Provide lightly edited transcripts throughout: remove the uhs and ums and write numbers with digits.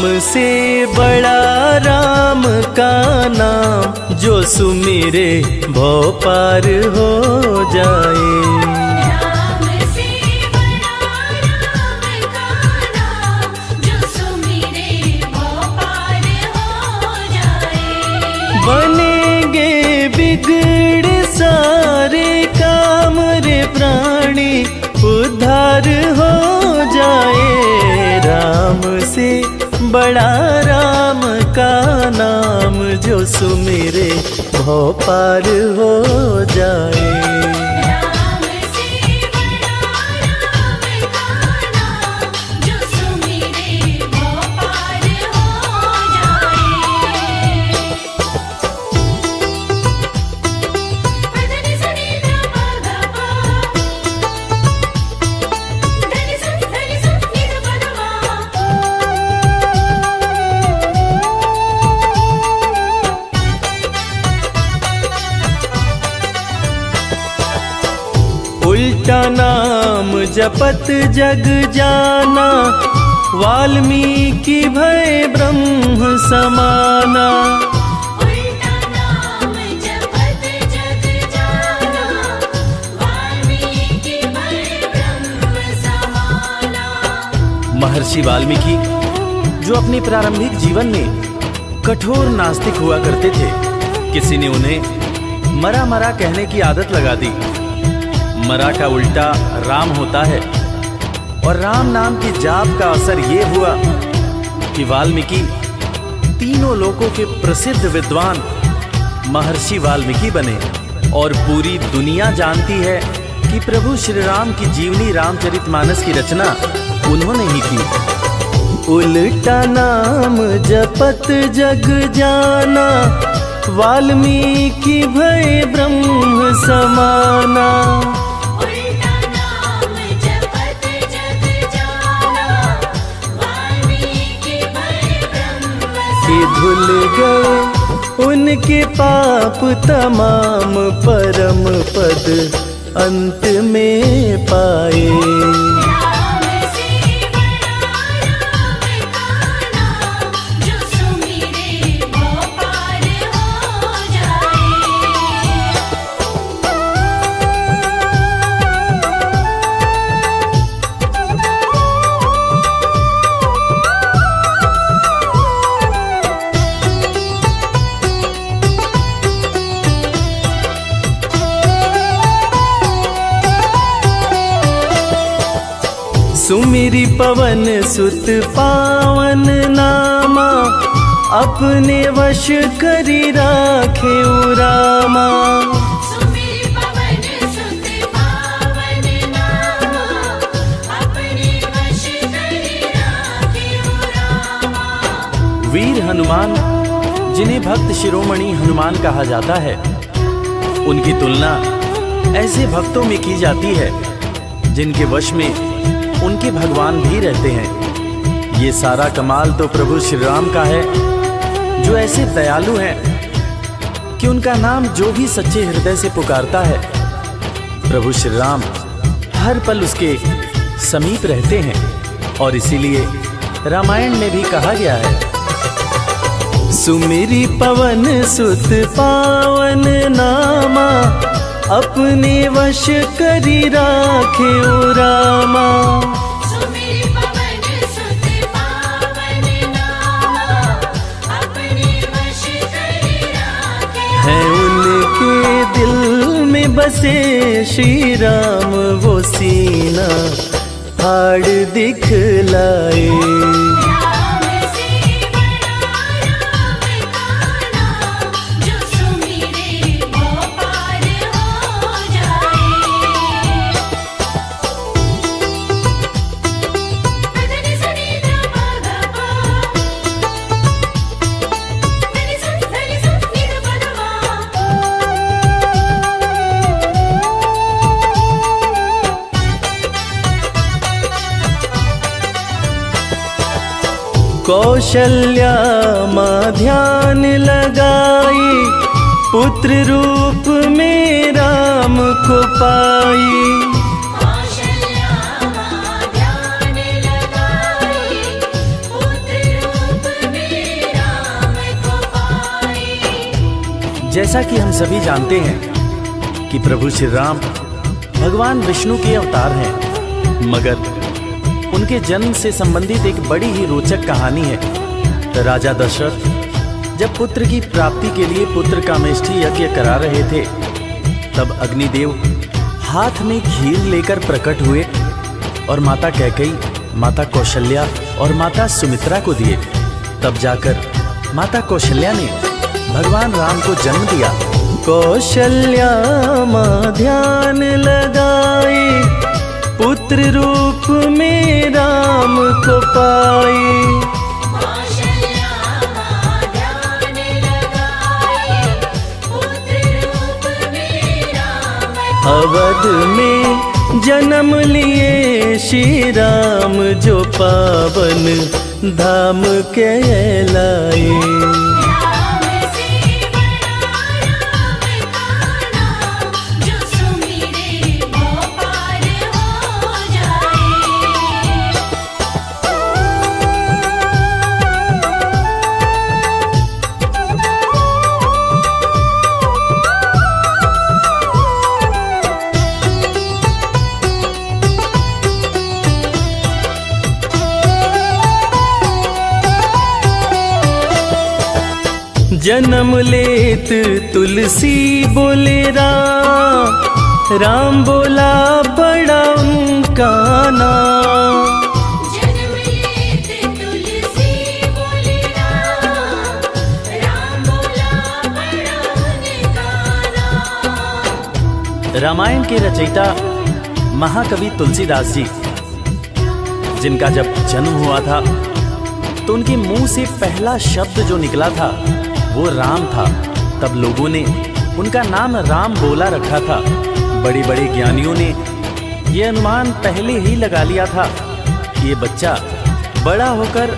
से बड़ा राम का नाम, जो सुमिरे भव पार हो जाए। राम से बड़ा राम का नाम, जो सुमिरे भव पार हो जाए। बनेंगे बिगड़ सारे काम रे प्राणी, उद्धार हो जाए। राम से बड़ा राम का नाम, जो सुमिरे भव पार हो जाए। राम से बड़ा राम का नाम, जो सुमिरे भव पार हो जाए। धनि सनि ध प ध प, धनि सनि नि ध प ध प। उल्टा नाम जपत जग जाना, वाल्मीकि भय ब्रह्म समाना। उल्टा नाम जपत जग जाना, वाल्मीकि भय ब्रह्म समाना। महर्षि वाल्मीकि जो अपने प्रारंभिक जीवन में कठोर नास्तिक हुआ करते थे, किसी ने उन्हें मरा मरा कहने की आदत लगा दी। मरा का उल्टा राम होता है, और राम नाम के जाप का असर ये हुआ कि वाल्मीकि तीनों लोकों के प्रसिद्ध विद्वान महर्षि वाल्मीकि बने। और पूरी दुनिया जानती है कि प्रभु श्री राम की जीवनी रामचरितमानस की रचना उन्होंने ही की। उल्टा नाम जपत जग जाना, वाल्मीकि भय ब्रह्म समाना। उल्टा नाम जपत जग जाना, वाल्मीकि भय ब्रह्म कि धुल गए उनके पाप तमाम, परम पद अंत में पाए। राम से बड़ा राम का नाम, जो सुमिरे भव पार हो जाए। सुमिरि पवन सुत पावन नामा, अपने वश करी राखे रामा। सुमिरि पवन सुत पावन नामा, अपने वश करि राखेउ रामा। वीर हनुमान, जिन्हें भक्त शिरोमणि हनुमान कहा जाता है, उनकी तुलना ऐसे भक्तों में की जाती है जिनके वश में उनके भगवान भी रहते हैं। ये सारा कमाल तो प्रभु श्री राम का है, जो ऐसे दयालु हैं कि उनका नाम जो भी सच्चे हृदय से पुकारता है, प्रभु श्री राम हर पल उसके समीप रहते हैं। और इसीलिए रामायण में भी कहा गया है, सुमिरि पवन सुत पावन नामा, अपने वश करी राखे रामा। सुमिरि पवन सुत पावन नामा, अपने वश करि राखेउ। है उनके दिल में बसे श्री राम, वो सीना फाड़ दिखलाए। राम से बड़ा राम का नाम, जो सुमिरे भव पार हो जाए। धनि सनि ध प ध प, धनि सनि नि ध प ध प। कौशल्या माँ ध्यान लगाई, पुत्र रूप में राम को पाई। कौशल्या माँ ध्यान लगाई, पुत्र रूप जैसा कि हम सभी जानते हैं कि प्रभु श्री राम भगवान विष्णु के अवतार हैं, मगर उनके जन्म से संबंधित एक बड़ी ही रोचक कहानी है। राजा दशरथ जब पुत्र की प्राप्ति के लिए पुत्र कामेष्ठी यज्ञ करा रहे थे, तब अग्निदेव हाथ में खीर लेकर प्रकट हुए और माता कैकेयी, माता कौशल्या और माता सुमित्रा को दिए। तब जाकर माता कौशल्या ने भगवान राम को जन्म दिया। कौशल्या माँ ध्यान लगाई, पुत्र रूप में राम को पाई। कौशल्या माँ ध्यान लगाई, पुत्र रूप में राम अवध में जन्म लिए श्री राम, जो पावन धाम कहलाए। राम से बड़ा राम का नाम, जो सुमिरे वो पार हो जाए। जन्म लेत तुलसी बोले राम, राम बोला बड़ा उनका नाम। जन्म लेत तुलसी बोले राम, राम बोला बड़ा उनका नाम। रामायण के रचयिता महाकवि तुलसीदास जी, जिनका जब जन्म हुआ था तो उनके मुंह से पहला शब्द जो निकला था वो राम था। तब लोगों ने उनका नाम राम बोला रखा था। बड़े बड़े ज्ञानियों ने ये अनुमान पहले ही लगा लिया था कि ये बच्चा बड़ा होकर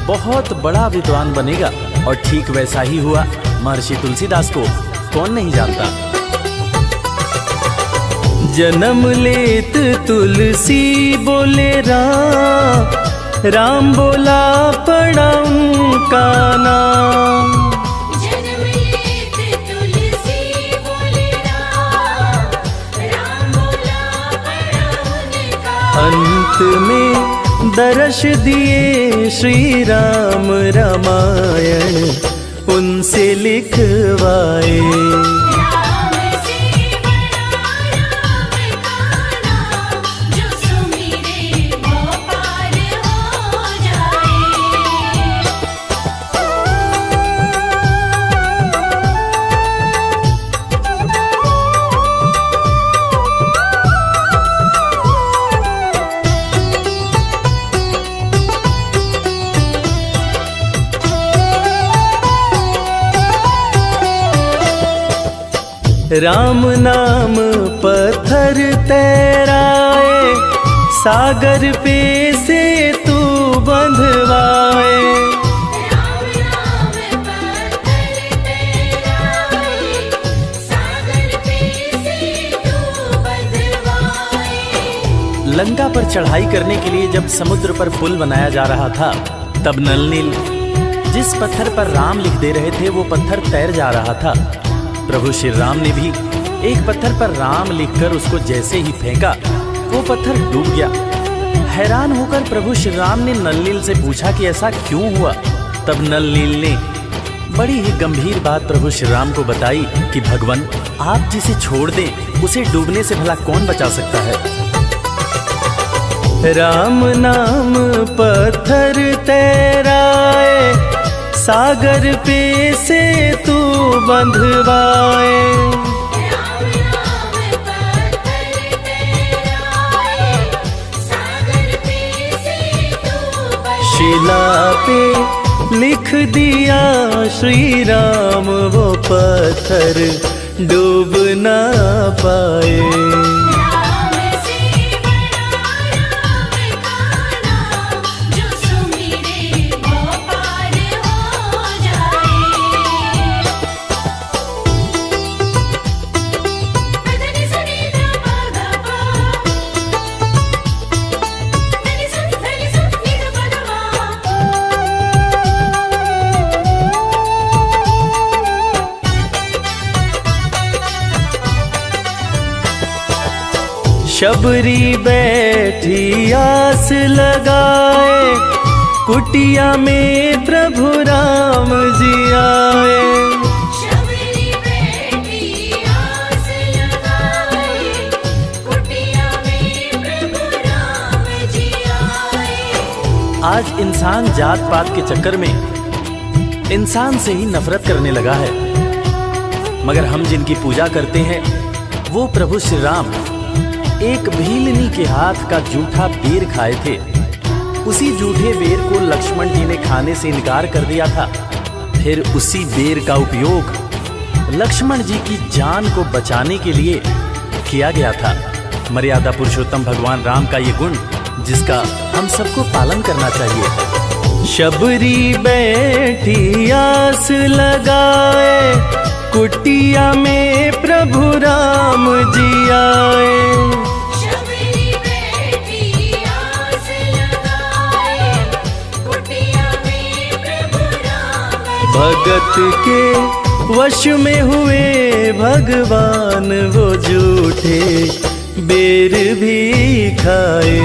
बहुत बड़ा विद्वान बनेगा, और ठीक वैसा ही हुआ। महर्षि तुलसीदास को कौन नहीं जानता। जन्म लेत तुलसी बोले राम, राम बोला पड़ा उनका नाम। जन्म लेत तुलसी बोले राम, राम बोला बड़ा उनका। अंत में दर्श दिए श्री राम, रामायण उनसे लिखवाए। राम से बड़ा राम का नाम, जो सुमिरे वो पार हो जाए। राम नाम पत्थर तैराए, सागर पे से तू बंधवाए। राम नाम पत्थर तैराए, सागर पे से तू बंधवाए। लंका पर चढ़ाई करने के लिए जब समुद्र पर पुल बनाया जा रहा था, तब नल नील जिस पत्थर पर राम लिख दे रहे थे वो पत्थर तैर जा रहा था। प्रभु श्री राम ने भी एक पत्थर पर राम लिखकर उसको जैसे ही फेंका, वो पत्थर डूब गया। हैरान होकर प्रभु श्री राम ने नल नील से पूछा कि ऐसा क्यों हुआ। तब नल नील ने बड़ी ही गंभीर बात प्रभु श्री राम को बताई कि भगवान, आप जिसे छोड़ दें उसे डूबने से भला कौन बचा सकता है। राम नाम पत्थर तैराए, सागर पे से तू बंधवाए। राम नाम पत्थर तैराए, सागर पे से तू बंधवाए। शिला पे लिख दिया श्री राम, वो पत्थर डूब ना पाए। राम से बड़ा राम का नाम, जो सुमिरे वो पार हो जाए। धनि सनि ध प ध प, धनि सनि नि ध प ध प। शबरी बैठी आस लगाए, कुटिया में प्रभु राम जी आए। शबरी बैठी आस लगाए, कुटिया में प्रभु राम जी आए। आज इंसान जात पात के चक्कर में इंसान से ही नफरत करने लगा है, मगर हम जिनकी पूजा करते हैं वो प्रभु श्री राम एक भीलनी के हाथ का जूठा बेर खाए थे। उसी जूठे बेर को लक्ष्मण जी ने खाने से इनकार कर दिया था। फिर उसी बेर का उपयोग लक्ष्मण जी की जान को बचाने के लिए किया गया था। मर्यादा पुरुषोत्तम भगवान राम का ये गुण जिसका हम सबको पालन करना चाहिए। शबरी बैठी आस लगाए, कुटिया में प्रभु राम जी आए। शबरी बैठी आस लगाए, कुटिया में प्रभु राम जी आए। भगत के वश में हुए भगवान, वो जूठे बेर भी खाए।